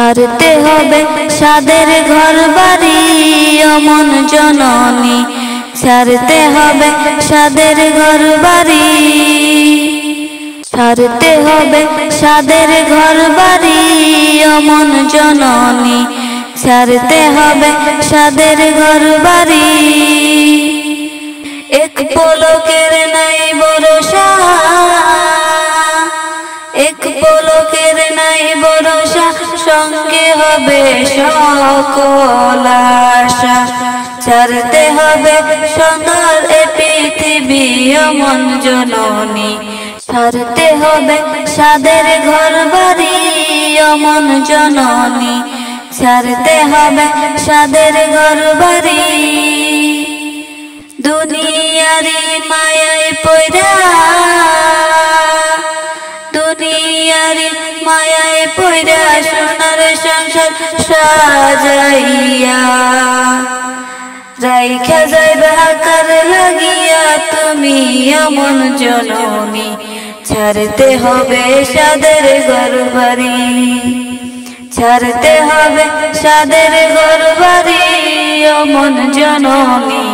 ছাড়তে হবে সাদের ঘর বাড়ি অমন জননী, ছাড়তে হবে সাদের ঘর বাড়ি, ছাড়তে হবে সাদের ঘর বাড়ি অমন জননী, ছাড়তে হবে সাদের ঘর বাড়ি। এক পলকের নাই ভরসা, এক পলকের নাই ভরসা, সঙ্গে হবে সকল আশা। ছাড়তে হবে সোনার এ পৃথিবী অমন জননী, ছাড়তে হবে সাদের ঘর বাড়ি অমন জননী, ছাড়তে হবে সাদের ঘর বাড়ি। দুনিয়ারি মায়ায় পয়রা, দুনিয়ারি মায়ায় পয়রা সোনার সংসার সাজাইয়া, রাইখা যাইবা কার লাগিয়া তুমি অমন জননী, ছাড়তে হবে সাদের ঘর বাড়ি, ছাড়তে হবে সাদের ঘর বাড়ি অমন জননী,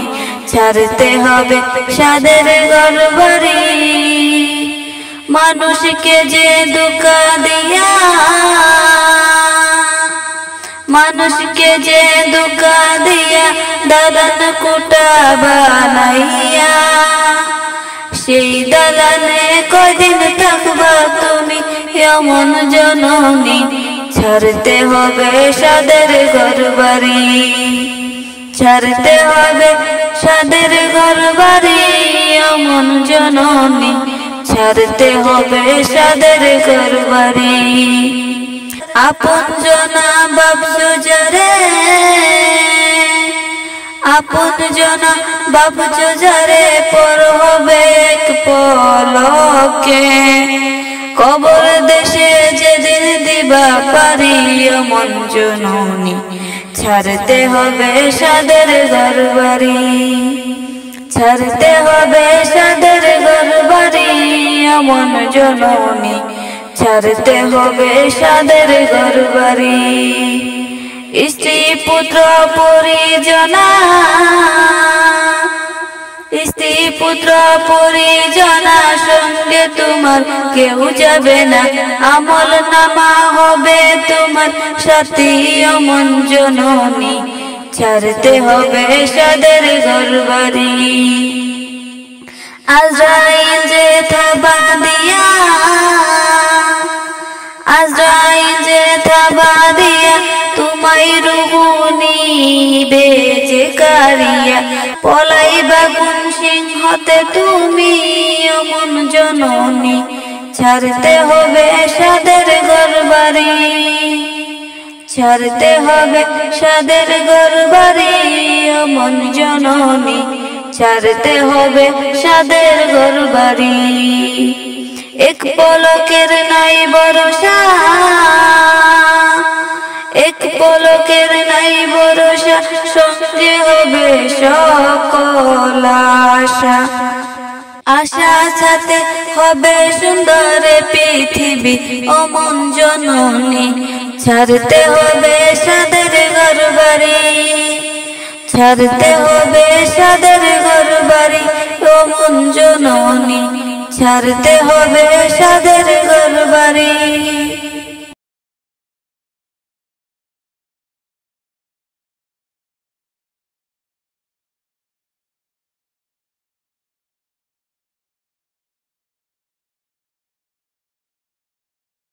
ছাড়তে হবে সাদের ঘর বাড়ি। মানুষকে যে ধোঁকা দিয়া, মানুষকে যে ধোঁকা দিয়া দালান কোঠা বানাইয়া, সেই দালানে কয়দিন থাকবা তুমি এমন জননী, ছাড়তে হবে সাদের ঘর বাড়ি, ছাড়তে হবে সাদের ঘর বাড়ি অমন জননী, ছাড়তে হবে সাদের ঘর বাড়ি। আপন জনা ভাবছো যারে, আপন জনা ভাবছো যারে পর হবে এক পলকে, কবর দেশে যেদিন দিবা পারি অমন জননী, ছাড়তে হবে সাদের ঘর বাড়ি, ছাড়তে হবে সাদের ঘর বাড়ি অমন জননী, ছাড়তে হবে সাদের ঘর বাড়ি। স্ত্রী পুত্র পরিজনা, স্ত্রী পুত্র পরিজনা সঙ্গে তোমার কেউ যাবে না, আমল নামা হবে তোমার সাথী অমন জননী, ছাড়তে হবে সাদের ঘর বাড়ি। আজরাইল যে থাবা দিয়া, আজরাইল যে থাবা দিয়া তোমায় রুহুনি বেজে কারিয়া, পলাইবা কোন সিংহতে তুমি অমন জননী, ছাড়তে হবে সাদের ঘর বাড়ি, ছাড়তে হবে সাদের ঘর বাড়ি অমন জননী, ছাড়তে হবে সাদের ঘর বাড়ি। এক পলকের নাই ভরসা, এক পলকের নাই ভরসা, সঙ্গে হবে সকল আশা। আশা সাথে হবে সুন্দর পৃথিবী অমন জননী, ছাড়তে হবে সাদের ঘর বাড়ি, ছাড়তে হবে সাদের ঘর বাড়ি অমন জননী, ছাড়তে হবে সাদের ঘর বাড়ি।